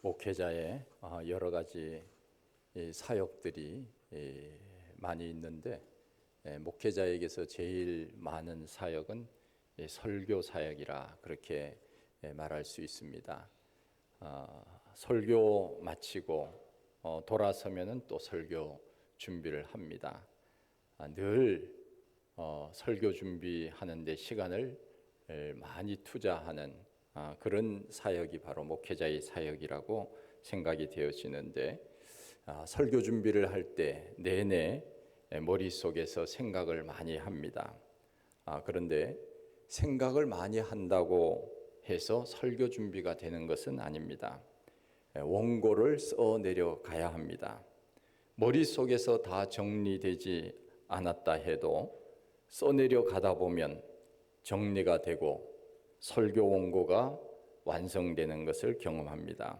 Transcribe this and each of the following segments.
목회자의 여러 가지 사역들이 많이 있는데, 목회자에게서 제일 많은 사역은 설교 사역이라 그렇게 말할 수 있습니다. 설교 마치고 돌아서면은 또 설교 준비를 합니다. 늘 설교 준비하는 데 시간을 많이 투자하는 그런 사역이 바로 목회자의 사역이라고 생각이 되어지는데, 설교 준비를 할 때 내내 머릿속에서 생각을 많이 합니다. 그런데 생각을 많이 한다고 해서 설교 준비가 되는 것은 아닙니다. 원고를 써내려 가야 합니다. 머릿속에서 다 정리되지 않았다 해도 써내려 가다 보면 정리가 되고 설교 원고가 완성되는 것을 경험합니다.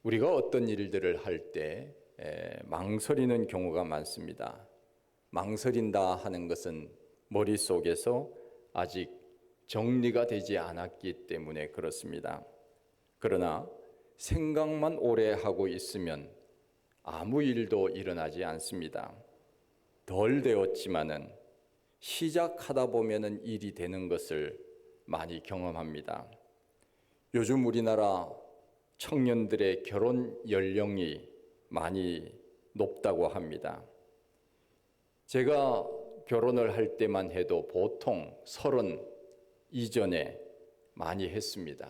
우리가 어떤 일들을 할 때 망설이는 경우가 많습니다. 망설인다 하는 것은 머릿속에서 아직 정리가 되지 않았기 때문에 그렇습니다. 그러나 생각만 오래 하고 있으면 아무 일도 일어나지 않습니다. 덜 되었지만은 시작하다 보면은 일이 되는 것을 많이 경험합니다. 요즘 우리나라 청년들의 결혼 연령이 많이 높다고 합니다. 제가 결혼을 할 때만 해도 보통 30 이전에 많이 했습니다.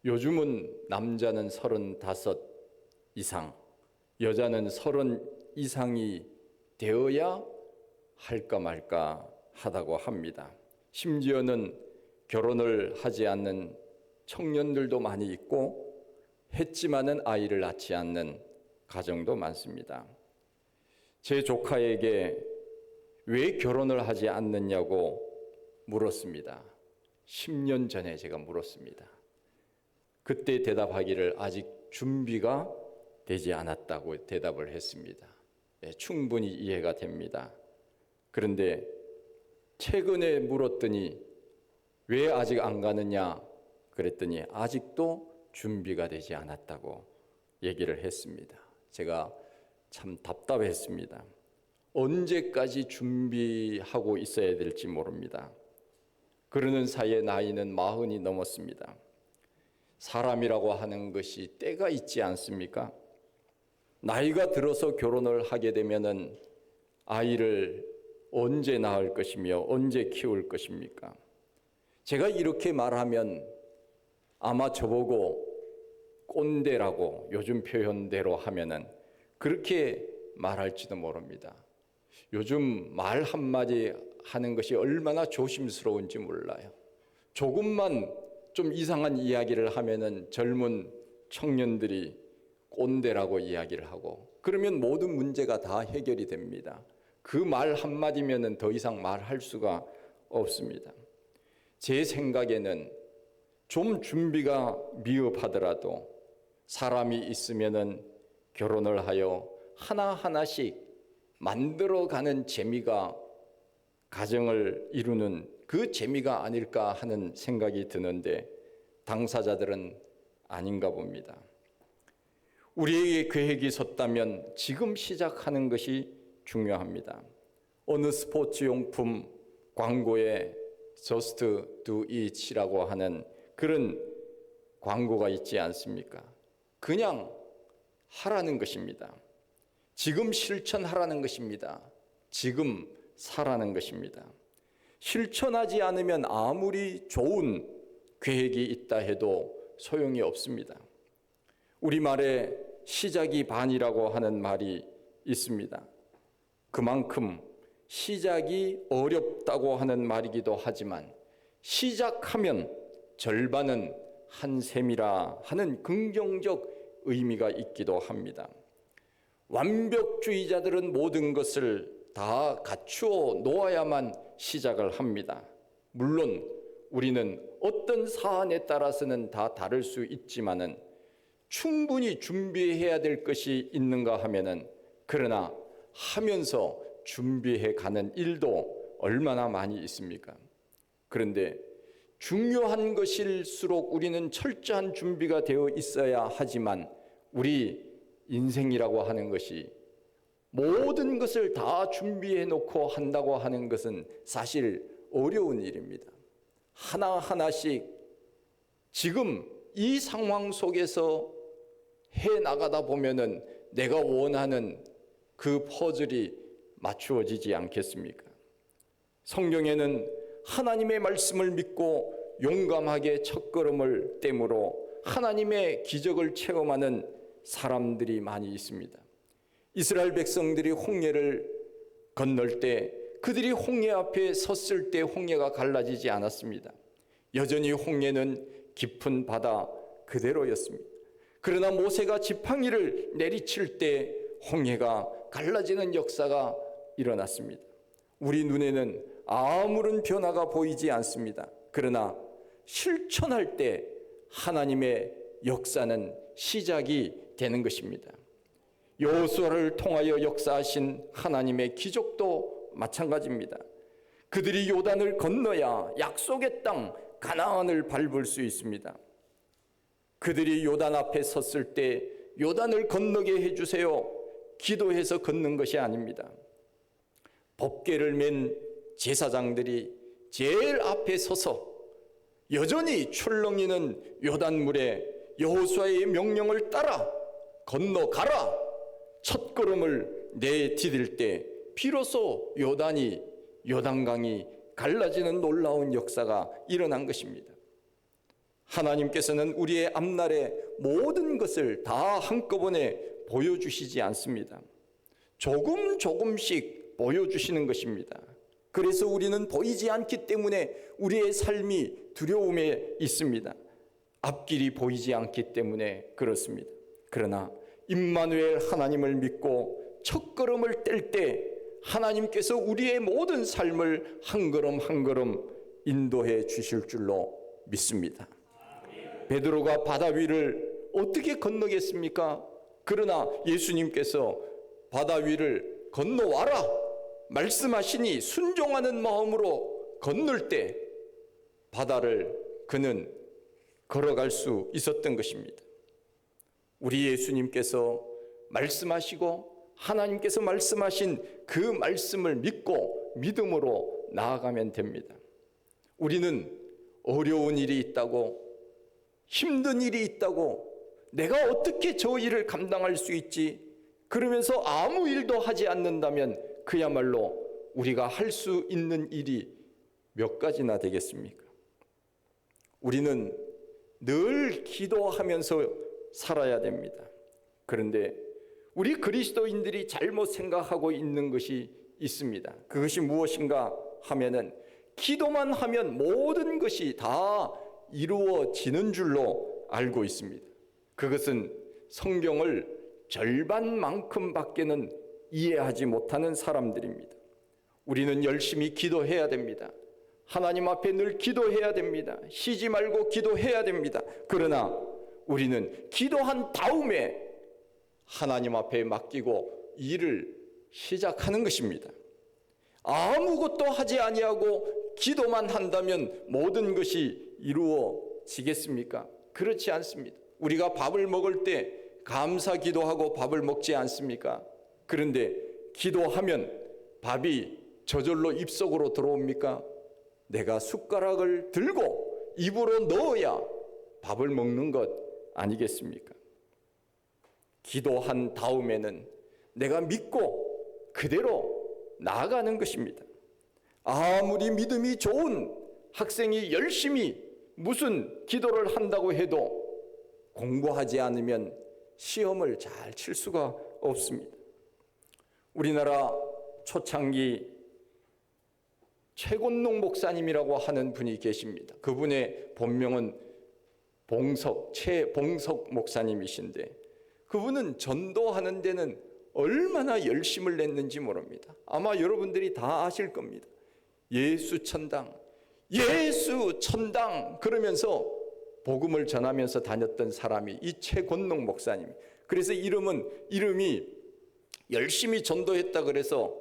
요즘은 남자는 35 이상, 여자는 30 이상이 되어야 할까 말까 하다고 합니다. 심지어는 결혼을 하지 않는 청년들도 많이 있고 했지만은 아이를 낳지 않는 가정도 많습니다. 제 조카에게 왜 결혼을 하지 않느냐고 물었습니다. 10년 전에 제가 물었습니다. 그때 대답하기를 아직 준비가 되지 않았다고 대답을 했습니다. 충분히 이해가 됩니다. 그런데 최근에 물었더니 왜 아직 안 가느냐 그랬더니 아직도 준비가 되지 않았다고 얘기를 했습니다. 제가 참 답답했습니다. 언제까지 준비하고 있어야 될지 모릅니다. 그러는 사이에 나이는 40이 넘었습니다. 사람이라고 하는 것이 때가 있지 않습니까? 나이가 들어서 결혼을 하게 되면은 아이를 언제 낳을 것이며 언제 키울 것입니까? 제가 이렇게 말하면 아마 저보고 꼰대라고 요즘 표현대로 하면은 그렇게 말할지도 모릅니다. 요즘 말 한마디 하는 것이 얼마나 조심스러운지 몰라요. 조금만 좀 이상한 이야기를 하면은 젊은 청년들이 꼰대라고 이야기를 하고 그러면 모든 문제가 다 해결이 됩니다. 그 말 한마디면은 더 이상 말할 수가 없습니다. 제 생각에는 좀 준비가 미흡하더라도 사람이 있으면은 결혼을 하여 하나하나씩 만들어가는 재미가 가정을 이루는 그 재미가 아닐까 하는 생각이 드는데 당사자들은 아닌가 봅니다. 우리에게 계획이 섰다면 지금 시작하는 것이 중요합니다. 어느 스포츠용품 광고에 Just do it이라고 하는 그런 광고가 있지 않습니까? 그냥 하라는 것입니다. 지금 실천하라는 것입니다. 지금 사라는 것입니다. 실천하지 않으면 아무리 좋은 계획이 있다 해도 소용이 없습니다. 우리말에 시작이 반이라고 하는 말이 있습니다. 그만큼 시작이 어렵다고 하는 말이기도 하지만 시작하면 절반은 한 셈이라 하는 긍정적 의미가 있기도 합니다. 완벽주의자들은 모든 것을 다 갖추어 놓아야만 시작을 합니다. 물론 우리는 어떤 사안에 따라서는 다 다를 수 있지만은 충분히 준비해야 될 것이 있는가 하면은 그러나 하면서 준비해 가는 일도 얼마나 많이 있습니까? 그런데 중요한 것일수록 우리는 철저한 준비가 되어 있어야 하지만 우리 인생이라고 하는 것이 모든 것을 다 준비해 놓고 한다고 하는 것은 사실 어려운 일입니다. 하나하나씩 지금 이 상황 속에서 해 나가다 보면은 내가 원하는 그 퍼즐이 맞추어지지 않겠습니까? 성경에는 하나님의 말씀을 믿고 용감하게 첫걸음을 떼므로 하나님의 기적을 체험하는 사람들이 많이 있습니다. 이스라엘 백성들이 홍해를 건널 때 그들이 홍해 앞에 섰을 때 홍해가 갈라지지 않았습니다. 여전히 홍해는 깊은 바다 그대로였습니다. 그러나 모세가 지팡이를 내리칠 때 홍해가 갈라지는 역사가 일어났습니다. 우리 눈에는 아무런 변화가 보이지 않습니다. 그러나 실천할 때 하나님의 역사는 시작이 되는 것입니다. 여호수아를 통하여 역사하신 하나님의 기적도 마찬가지입니다. 그들이 요단을 건너야 약속의 땅 가나안을 밟을 수 있습니다. 그들이 요단 앞에 섰을 때 요단을 건너게 해주세요 기도해서 건넌 것이 아닙니다. 법궤를 맨 제사장들이 제일 앞에 서서 여전히 출렁이는 요단물에 여호수아의 명령을 따라 건너가라 첫걸음을 내디딜 때 비로소 요단강이 갈라지는 놀라운 역사가 일어난 것입니다. 하나님께서는 우리의 앞날의 모든 것을 다 한꺼번에 보여주시지 않습니다. 조금씩 보여주시는 것입니다. 그래서 우리는 보이지 않기 때문에 우리의 삶이 두려움에 있습니다. 앞길이 보이지 않기 때문에 그렇습니다. 그러나 임마누엘 하나님을 믿고 첫걸음을 뗄 때 하나님께서 우리의 모든 삶을 한 걸음 한 걸음 인도해 주실 줄로 믿습니다. 베드로가 바다 위를 어떻게 건너겠습니까? 그러나 예수님께서 바다 위를 건너와라 말씀하시니 순종하는 마음으로 건널 때 바다를 그는 걸어갈 수 있었던 것입니다. 우리 예수님께서 말씀하시고 하나님께서 말씀하신 그 말씀을 믿고 믿음으로 나아가면 됩니다. 우리는 어려운 일이 있다고, 힘든 일이 있다고, 내가 어떻게 저 일을 감당할 수 있지? 그러면서 아무 일도 하지 않는다면 그야말로 우리가 할 수 있는 일이 몇 가지나 되겠습니까? 우리는 늘 기도하면서 살아야 됩니다. 그런데 우리 그리스도인들이 잘못 생각하고 있는 것이 있습니다. 그것이 무엇인가 하면은 기도만 하면 모든 것이 다 이루어지는 줄로 알고 있습니다. 그것은 성경을 절반만큼밖에는 이해하지 못하는 사람들입니다. 우리는 열심히 기도해야 됩니다. 하나님 앞에 늘 기도해야 됩니다. 쉬지 말고 기도해야 됩니다. 그러나 우리는 기도한 다음에 하나님 앞에 맡기고 일을 시작하는 것입니다. 아무것도 하지 아니하고 기도만 한다면 모든 것이 이루어지겠습니까? 그렇지 않습니다. 우리가 밥을 먹을 때 감사 기도하고 밥을 먹지 않습니까? 그런데 기도하면 밥이 저절로 입속으로 들어옵니까? 내가 숟가락을 들고 입으로 넣어야 밥을 먹는 것 아니겠습니까? 기도한 다음에는 내가 믿고 그대로 나아가는 것입니다. 아무리 믿음이 좋은 학생이 열심히 무슨 기도를 한다고 해도 공부하지 않으면 시험을 잘 칠 수가 없습니다. 우리나라 초창기 최곤농 목사님이라고 하는 분이 계십니다. 그분의 본명은 최봉석 목사님이신데 그분은 전도하는 데는 얼마나 열심을 냈는지 모릅니다. 아마 여러분들이 다 아실 겁니다. 예수 천당, 예수 천당 그러면서 복음을 전하면서 다녔던 사람이 이 최곤농 목사님. 그래서 이름이 열심히 전도했다 그래서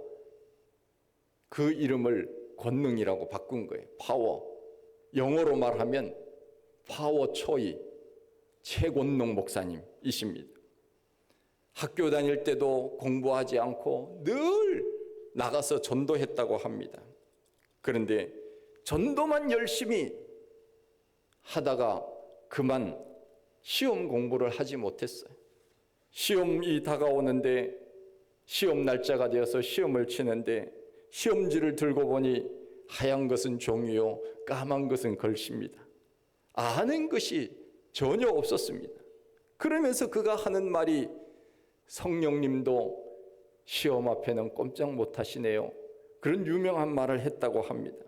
그 이름을 권능이라고 바꾼 거예요. 파워. 영어로 말하면 파워 초이 최곤농 목사님이십니다. 학교 다닐 때도 공부하지 않고 늘 나가서 전도했다고 합니다. 그런데 전도만 열심히 하다가 그만 시험 공부를 하지 못했어요. 시험이 다가오는데 시험 날짜가 되어서 시험을 치는데 시험지를 들고 보니 하얀 것은 종이요 까만 것은 글씨입니다. 아는 것이 전혀 없었습니다. 그러면서 그가 하는 말이 성령님도 시험 앞에는 꼼짝 못하시네요. 그런 유명한 말을 했다고 합니다.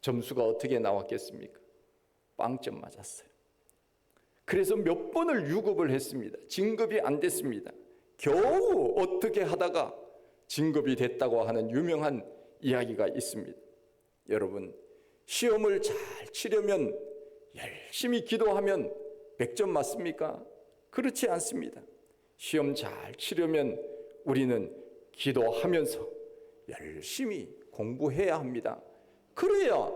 점수가 어떻게 나왔겠습니까? 빵점 맞았어요. 그래서 몇 번을 유급을 했습니다. 진급이 안 됐습니다. 겨우 어떻게 하다가 진급이 됐다고 하는 유명한 이야기가 있습니다. 여러분, 시험을 잘 치려면 열심히 기도하면 100점 맞습니까? 그렇지 않습니다. 시험 잘 치려면 우리는 기도하면서 열심히 공부해야 합니다. 그래야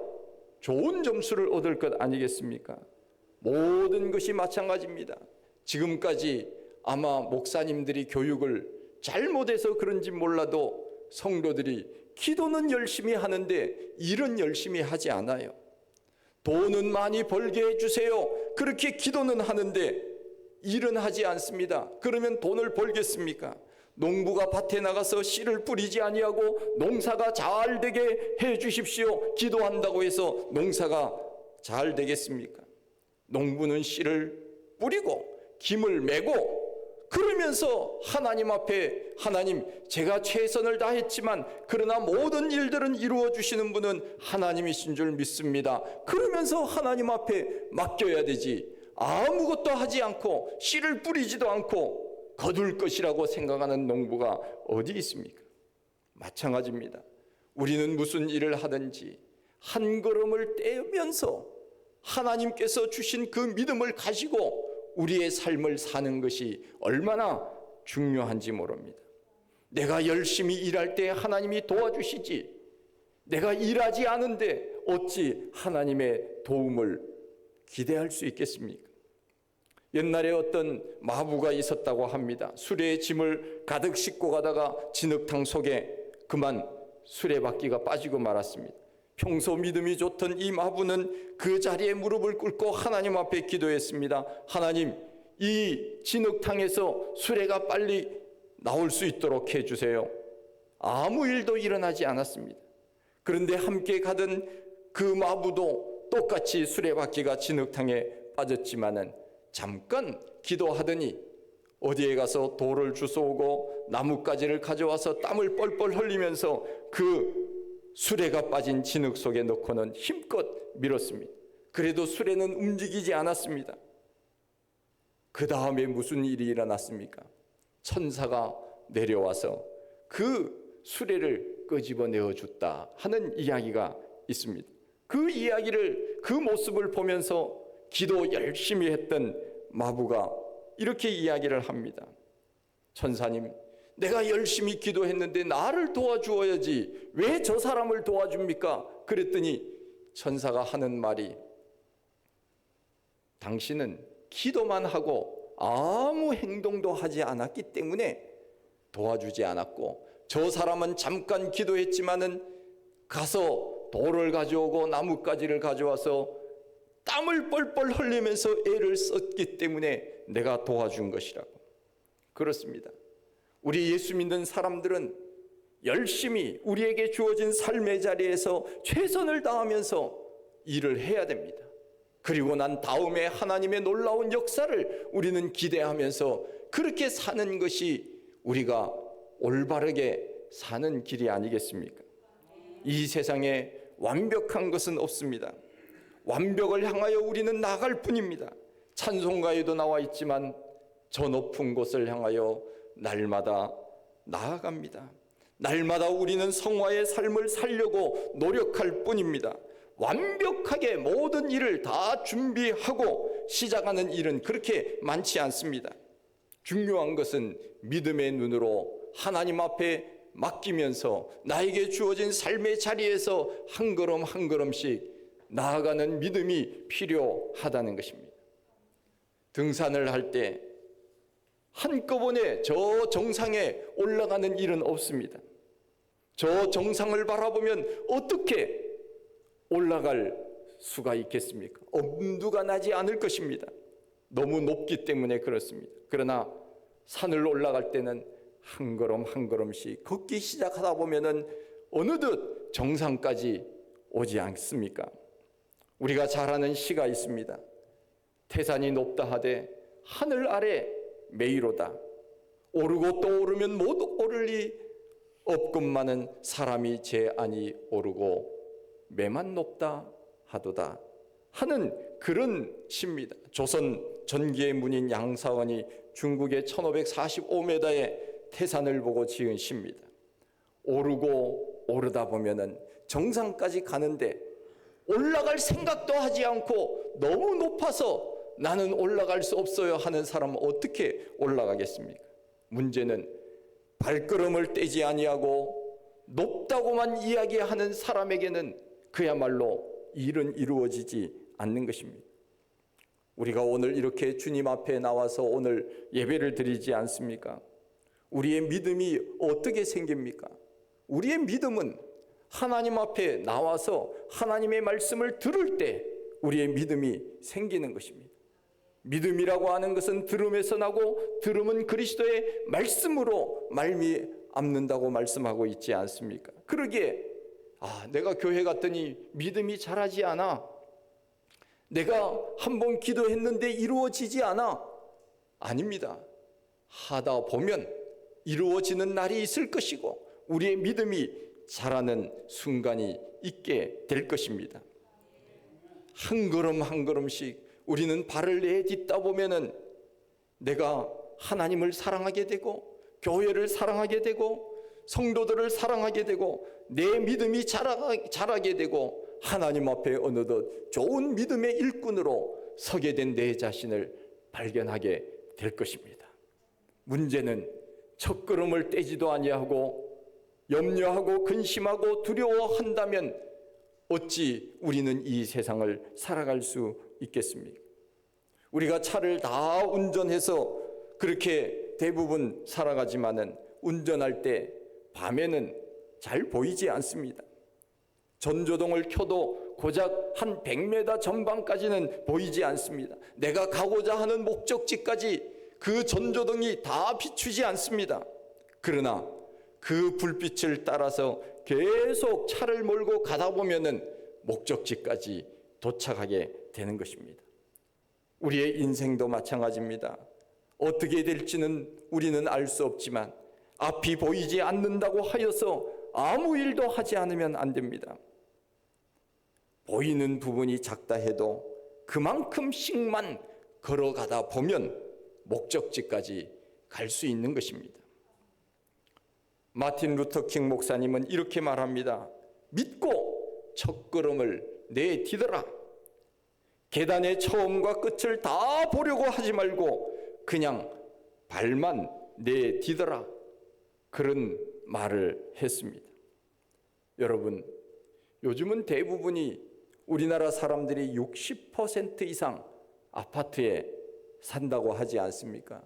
좋은 점수를 얻을 것 아니겠습니까? 모든 것이 마찬가지입니다. 지금까지 아마 목사님들이 교육을 잘못해서 그런지 몰라도 성도들이 기도는 열심히 하는데 일은 열심히 하지 않아요. 돈은 많이 벌게 해주세요. 그렇게 기도는 하는데 일은 하지 않습니다. 그러면 돈을 벌겠습니까? 농부가 밭에 나가서 씨를 뿌리지 아니하고 농사가 잘 되게 해 주십시오. 기도한다고 해서 농사가 잘 되겠습니까? 농부는 씨를 뿌리고 김을 메고 그러면서 하나님 앞에 하나님 제가 최선을 다했지만 그러나 모든 일들은 이루어 주시는 분은 하나님이신 줄 믿습니다. 그러면서 하나님 앞에 맡겨야 되지. 아무것도 하지 않고 씨를 뿌리지도 않고 거둘 것이라고 생각하는 농부가 어디 있습니까? 마찬가지입니다. 우리는 무슨 일을 하든지 한 걸음을 떼면서 하나님께서 주신 그 믿음을 가지고 우리의 삶을 사는 것이 얼마나 중요한지 모릅니다. 내가 열심히 일할 때 하나님이 도와주시지 내가 일하지 않은데 어찌 하나님의 도움을 기대할 수 있겠습니까? 옛날에 어떤 마부가 있었다고 합니다. 수레에 짐을 가득 싣고 가다가 진흙탕 속에 그만 수레바퀴가 빠지고 말았습니다. 평소 믿음이 좋던 이 마부는 그 자리에 무릎을 꿇고 하나님 앞에 기도했습니다. 하나님, 이 진흙탕에서 수레가 빨리 나올 수 있도록 해주세요. 아무 일도 일어나지 않았습니다. 그런데 함께 가던 그 마부도 똑같이 수레바퀴가 진흙탕에 빠졌지만은 잠깐 기도하더니 어디에 가서 돌을 주워오고 나뭇가지를 가져와서 땀을 뻘뻘 흘리면서 그 수레가 빠진 진흙 속에 넣고는 힘껏 밀었습니다. 그래도 수레는 움직이지 않았습니다. 그 다음에 무슨 일이 일어났습니까? 천사가 내려와서 그 수레를 끄집어내어 줬다 하는 이야기가 있습니다. 그 이야기를 그 모습을 보면서 기도 열심히 했던 마부가 이렇게 이야기를 합니다. 천사님, 내가 열심히 기도했는데 나를 도와주어야지 왜 저 사람을 도와줍니까? 그랬더니 천사가 하는 말이 당신은 기도만 하고 아무 행동도 하지 않았기 때문에 도와주지 않았고 저 사람은 잠깐 기도했지만은 가서 돌을 가져오고 나뭇가지를 가져와서 땀을 뻘뻘 흘리면서 애를 썼기 때문에 내가 도와준 것이라고. 그렇습니다. 우리 예수 믿는 사람들은 열심히 우리에게 주어진 삶의 자리에서 최선을 다하면서 일을 해야 됩니다. 그리고 난 다음에 하나님의 놀라운 역사를 우리는 기대하면서 그렇게 사는 것이 우리가 올바르게 사는 길이 아니겠습니까? 이 세상에 완벽한 것은 없습니다. 완벽을 향하여 우리는 나아갈 뿐입니다. 찬송가에도 나와 있지만 저 높은 곳을 향하여 날마다 나아갑니다. 날마다 우리는 성화의 삶을 살려고 노력할 뿐입니다. 완벽하게 모든 일을 다 준비하고 시작하는 일은 그렇게 많지 않습니다. 중요한 것은 믿음의 눈으로 하나님 앞에 맡기면서 나에게 주어진 삶의 자리에서 한 걸음 한 걸음씩 나아가는 믿음이 필요하다는 것입니다. 등산을 할 때 한꺼번에 저 정상에 올라가는 일은 없습니다. 저 정상을 바라보면 어떻게 올라갈 수가 있겠습니까? 엄두가 나지 않을 것입니다. 너무 높기 때문에 그렇습니다. 그러나 산을 올라갈 때는 한 걸음 한 걸음씩 걷기 시작하다 보면은 어느덧 정상까지 오지 않습니까? 우리가 잘 아는 시가 있습니다. 태산이 높다 하되 하늘 아래 메이로다. 오르고 또 오르면 못 오르리 없건만은 사람이 제 안이 오르고 매만 높다 하도다 하는 그런 시입니다. 조선 전기의 문인 양사원이 중국의 1545m의 태산을 보고 지은 시입니다. 오르고 오르다 보면은 정상까지 가는데 올라갈 생각도 하지 않고 너무 높아서 나는 올라갈 수 없어요 하는 사람은 어떻게 올라가겠습니까? 문제는 발걸음을 떼지 아니하고 높다고만 이야기하는 사람에게는 그야말로 일은 이루어지지 않는 것입니다. 우리가 오늘 이렇게 주님 앞에 나와서 오늘 예배를 드리지 않습니까? 우리의 믿음이 어떻게 생깁니까? 우리의 믿음은 하나님 앞에 나와서 하나님의 말씀을 들을 때 우리의 믿음이 생기는 것입니다. 믿음이라고 하는 것은 들음에서 나고 들음은 그리스도의 말씀으로 말미암는다고 말씀하고 있지 않습니까? 그러기에 내가 교회 갔더니 믿음이 자라지 않아. 내가 한번 기도했는데 이루어지지 않아. 아닙니다. 하다 보면 이루어지는 날이 있을 것이고 우리의 믿음이 자라는 순간이 있게 될 것입니다. 한 걸음 한 걸음씩 우리는 발을 내딛다 보면은 내가 하나님을 사랑하게 되고 교회를 사랑하게 되고 성도들을 사랑하게 되고 내 믿음이 자라게 되고 하나님 앞에 어느덧 좋은 믿음의 일꾼으로 서게 된 내 자신을 발견하게 될 것입니다. 문제는 첫걸음을 떼지도 아니하고 염려하고 근심하고 두려워한다면 어찌 우리는 이 세상을 살아갈 수 있겠습니까? 우리가 차를 다 운전해서 그렇게 대부분 살아가지만은 운전할 때 밤에는 잘 보이지 않습니다. 전조등을 켜도 고작 한 100m 전방까지는 보이지 않습니다. 내가 가고자 하는 목적지까지 그 전조등이 다 비추지 않습니다. 그러나 그 불빛을 따라서 계속 차를 몰고 가다 보면은 목적지까지 도착하게 되는 것입니다. 우리의 인생도 마찬가지입니다. 어떻게 될지는 우리는 알 수 없지만 앞이 보이지 않는다고 하여서 아무 일도 하지 않으면 안 됩니다. 보이는 부분이 작다 해도 그만큼씩만 걸어가다 보면 목적지까지 갈 수 있는 것입니다. 마틴 루터 킹 목사님은 이렇게 말합니다. 믿고 첫걸음을 내디뎌라. 계단의 처음과 끝을 다 보려고 하지 말고 그냥 발만 내디뎌라. 그런 말을 했습니다. 여러분, 요즘은 대부분이 우리나라 사람들이 60% 이상 아파트에 산다고 하지 않습니까?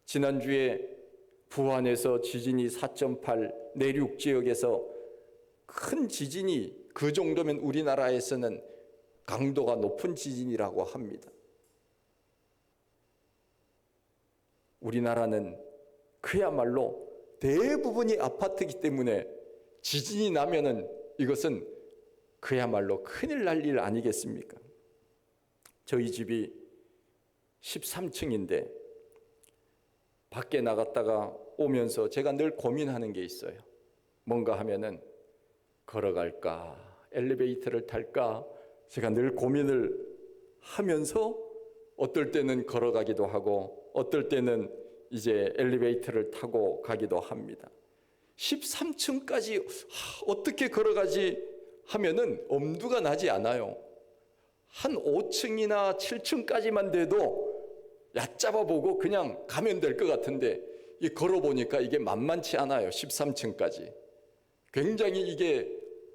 지난주에 부안에서 지진이 4.8 내륙 지역에서 큰 지진이 그 정도면 우리나라에서는 강도가 높은 지진이라고 합니다. 우리나라는 그야말로 대부분이 아파트이기 때문에 지진이 나면은 이것은 그야말로 큰일 날 일 아니겠습니까? 저희 집이 13층인데 밖에 나갔다가 오면서 제가 늘 고민하는 게 있어요. 뭔가 하면은 걸어갈까 엘리베이터를 탈까 제가 늘 고민을 하면서 어떨 때는 걸어가기도 하고 어떨 때는 이제 엘리베이터를 타고 가기도 합니다. 13층까지 어떻게 걸어가지 하면은 엄두가 나지 않아요. 한 5층이나 7층까지만 돼도 얕잡아 보고 그냥 가면 될 것 같은데 이 걸어보니까 이게 만만치 않아요. 13층까지. 굉장히 이게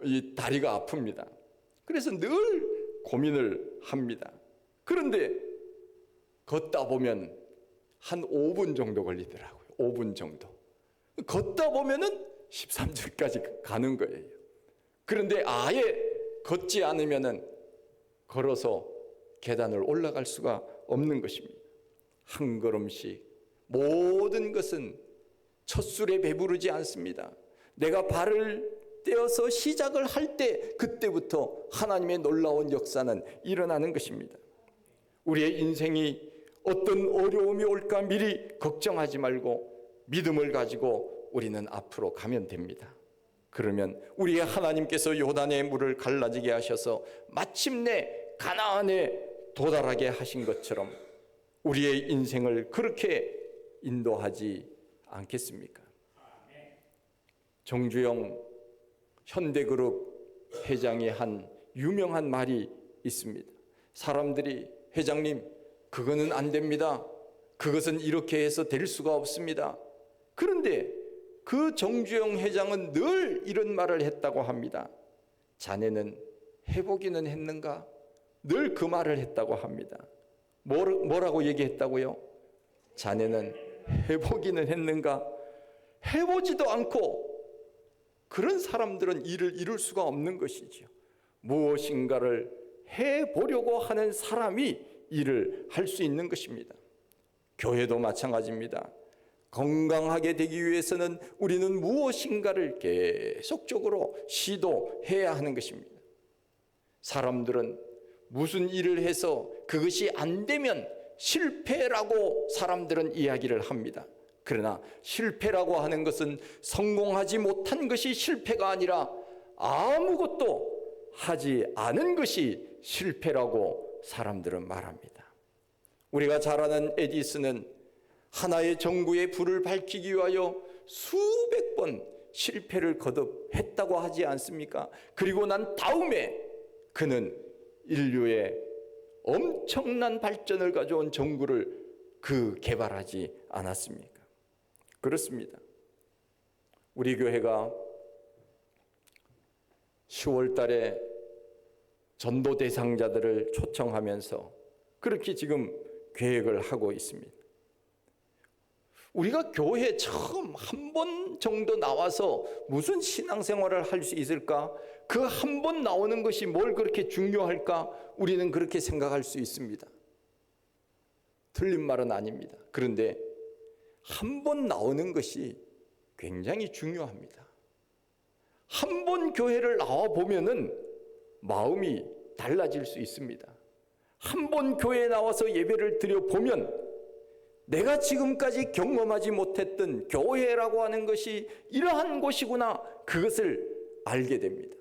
이 다리가 아픕니다. 그래서 늘 고민을 합니다. 그런데 걷다 보면 한 5분 정도 걸리더라고요. 5분 정도. 걷다 보면은 13줄까지 가는 거예요. 그런데 아예 걷지 않으면은 걸어서 계단을 올라갈 수가 없는 것입니다. 한 걸음씩 모든 것은 첫술에 배부르지 않습니다. 내가 발을 떼어서 시작을 할 때 그때부터 하나님의 놀라운 역사는 일어나는 것입니다. 우리의 인생이 어떤 어려움이 올까 미리 걱정하지 말고 믿음을 가지고 우리는 앞으로 가면 됩니다. 그러면 우리의 하나님께서 요단의 물을 갈라지게 하셔서 마침내 가나안에 도달하게 하신 것처럼 우리의 인생을 그렇게 인도하지 않겠습니까? 정주영 현대그룹 회장이 한 유명한 말이 있습니다. 사람들이 회장님 그거는 안 됩니다. 그것은 이렇게 해서 될 수가 없습니다. 그런데 그 정주영 회장은 늘 이런 말을 했다고 합니다. 자네는 해보기는 했는가? 늘 그 말을 했다고 합니다. 뭐라고 얘기했다고요? 자네는 해보기는 했는가? 해보지도 않고 그런 사람들은 일을 이룰 수가 없는 것이죠. 무엇인가를 해보려고 하는 사람이 일을 할 수 있는 것입니다. 교회도 마찬가지입니다. 건강하게 되기 위해서는 우리는 무엇인가를 계속적으로 시도해야 하는 것입니다. 사람들은 무슨 일을 해서 그것이 안 되면 실패라고 사람들은 이야기를 합니다. 그러나 실패라고 하는 것은 성공하지 못한 것이 실패가 아니라 아무것도 하지 않은 것이 실패라고 사람들은 말합니다. 우리가 잘 아는 에디슨은 하나의 전구의 불을 밝히기 위하여 수백 번 실패를 거듭했다고 하지 않습니까? 그리고 난 다음에 그는 인류의 엄청난 발전을 가져온 전구를 개발하지 않았습니까? 그렇습니다. 우리 교회가 10월 달에 전도 대상자들을 초청하면서 그렇게 지금 계획을 하고 있습니다. 우리가 교회에 처음 한 번 정도 나와서 무슨 신앙생활을 할 수 있을까? 그 한 번 나오는 것이 뭘 그렇게 중요할까? 우리는 그렇게 생각할 수 있습니다. 틀린 말은 아닙니다. 그런데 한 번 나오는 것이 굉장히 중요합니다. 한 번 교회를 나와 보면은 마음이 달라질 수 있습니다. 한 번 교회에 나와서 예배를 드려 보면 내가 지금까지 경험하지 못했던 교회라고 하는 것이 이러한 곳이구나, 그것을 알게 됩니다.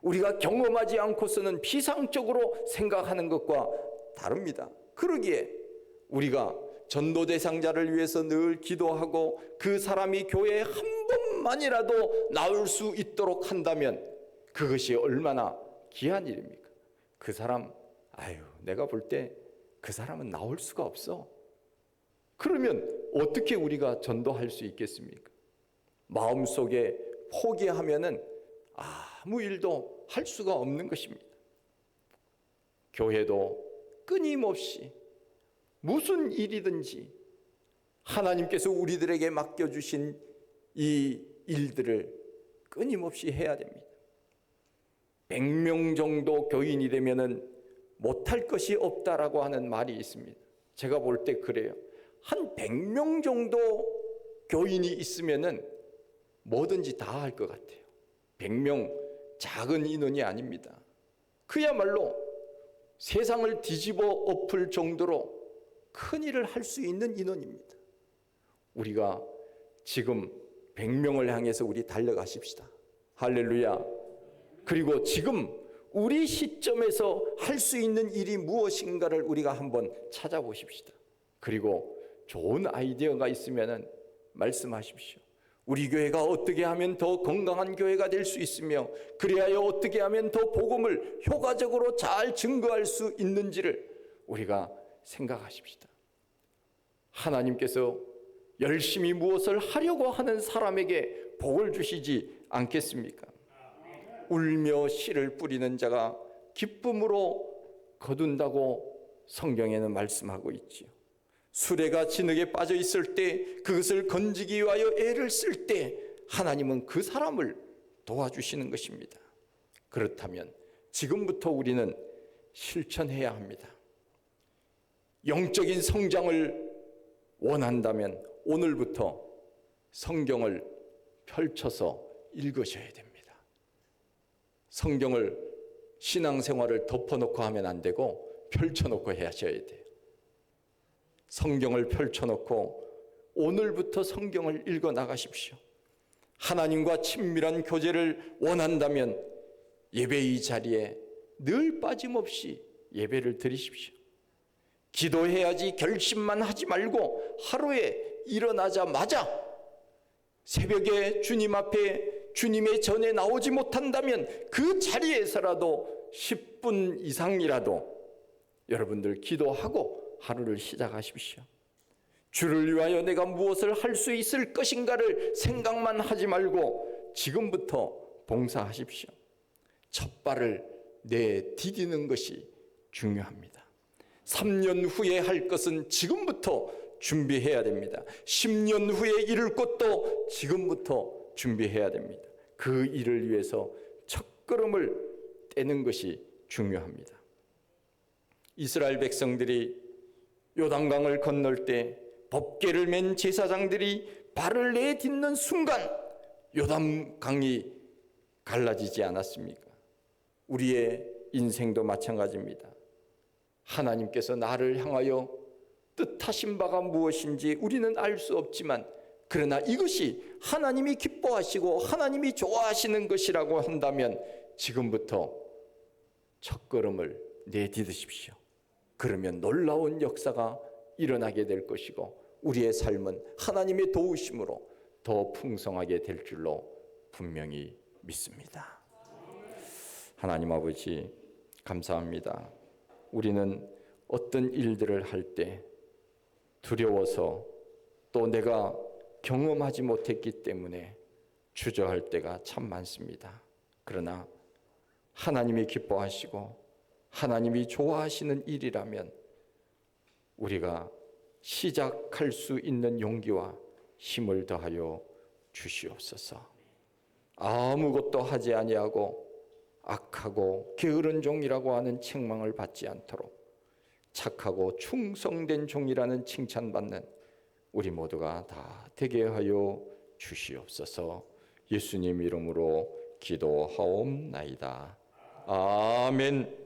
우리가 경험하지 않고서는 비상적으로 생각하는 것과 다릅니다. 그러기에 우리가 전도 대상자를 위해서 늘 기도하고 그 사람이 교회에 한 번만이라도 나올 수 있도록 한다면 그것이 얼마나 귀한 일입니까? 그 사람, 내가 볼 때 그 사람은 나올 수가 없어. 그러면 어떻게 우리가 전도할 수 있겠습니까? 마음속에 포기하면은 아무 일도 할 수가 없는 것입니다. 교회도 끊임없이 무슨 일이든지 하나님께서 우리들에게 맡겨주신 이 일들을 끊임없이 해야 됩니다. 100명 정도 교인이 되면은 못할 것이 없다라고 하는 말이 있습니다. 제가 볼 때 그래요. 한 100명 정도 교인이 있으면은 뭐든지 다 할 것 같아요. 100명 작은 인원이 아닙니다. 그야말로 세상을 뒤집어 엎을 정도로 큰 일을 할 수 있는 인원입니다. 우리가 지금 100명을 향해서 우리 달려가십시다. 할렐루야. 그리고 지금 우리 시점에서 할 수 있는 일이 무엇인가를 우리가 한번 찾아보십시다. 그리고 좋은 아이디어가 있으면 말씀하십시오. 우리 교회가 어떻게 하면 더 건강한 교회가 될 수 있으며 그리하여 어떻게 하면 더 복음을 효과적으로 잘 증거할 수 있는지를 우리가 생각하십시다. 하나님께서 열심히 무엇을 하려고 하는 사람에게 복을 주시지 않겠습니까? 울며 씨를 뿌리는 자가 기쁨으로 거둔다고 성경에는 말씀하고 있지요. 수레가 진흙에 빠져 있을 때 그것을 건지기 위하여 애를 쓸 때 하나님은 그 사람을 도와주시는 것입니다. 그렇다면 지금부터 우리는 실천해야 합니다. 영적인 성장을 원한다면 오늘부터 성경을 펼쳐서 읽으셔야 됩니다. 성경을 신앙생활을 덮어놓고 하면 안 되고 펼쳐놓고 하셔야 돼요. 성경을 펼쳐놓고 오늘부터 성경을 읽어 나가십시오. 하나님과 친밀한 교제를 원한다면 예배의 자리에 늘 빠짐없이 예배를 드리십시오. 기도해야지 결심만 하지 말고 하루에 일어나자마자 새벽에 주님 앞에 주님의 전에 나오지 못한다면 그 자리에서라도 10분 이상이라도 여러분들 기도하고 하루를 시작하십시오. 주를 위하여 내가 무엇을 할 수 있을 것인가를 생각만 하지 말고 지금부터 봉사하십시오. 첫 발을 내디디는 것이 중요합니다. 3년 후에 할 것은 지금부터 준비해야 됩니다. 10년 후에 이룰 것도 지금부터 준비해야 됩니다. 그 일을 위해서 첫걸음을 떼는 것이 중요합니다. 이스라엘 백성들이 요단강을 건널 때 법궤를 맨 제사장들이 발을 내딛는 순간 요단강이 갈라지지 않았습니까? 우리의 인생도 마찬가지입니다. 하나님께서 나를 향하여 뜻하신 바가 무엇인지 우리는 알 수 없지만 그러나 이것이 하나님이 기뻐하시고 하나님이 좋아하시는 것이라고 한다면 지금부터 첫걸음을 내디디십시오. 그러면 놀라운 역사가 일어나게 될 것이고 우리의 삶은 하나님의 도우심으로 더 풍성하게 될 줄로 분명히 믿습니다. 하나님 아버지 감사합니다. 우리는 어떤 일들을 할 때 두려워서 또 내가 경험하지 못했기 때문에 주저할 때가 참 많습니다. 그러나 하나님이 기뻐하시고 하나님이 좋아하시는 일이라면 우리가 시작할 수 있는 용기와 힘을 더하여 주시옵소서. 아무것도 하지 아니하고 악하고 게으른 종이라고 하는 책망을 받지 않도록 착하고 충성된 종이라는 칭찬받는 우리 모두가 다 되게 하여 주시옵소서. 예수님 이름으로 기도하옵나이다. 아멘.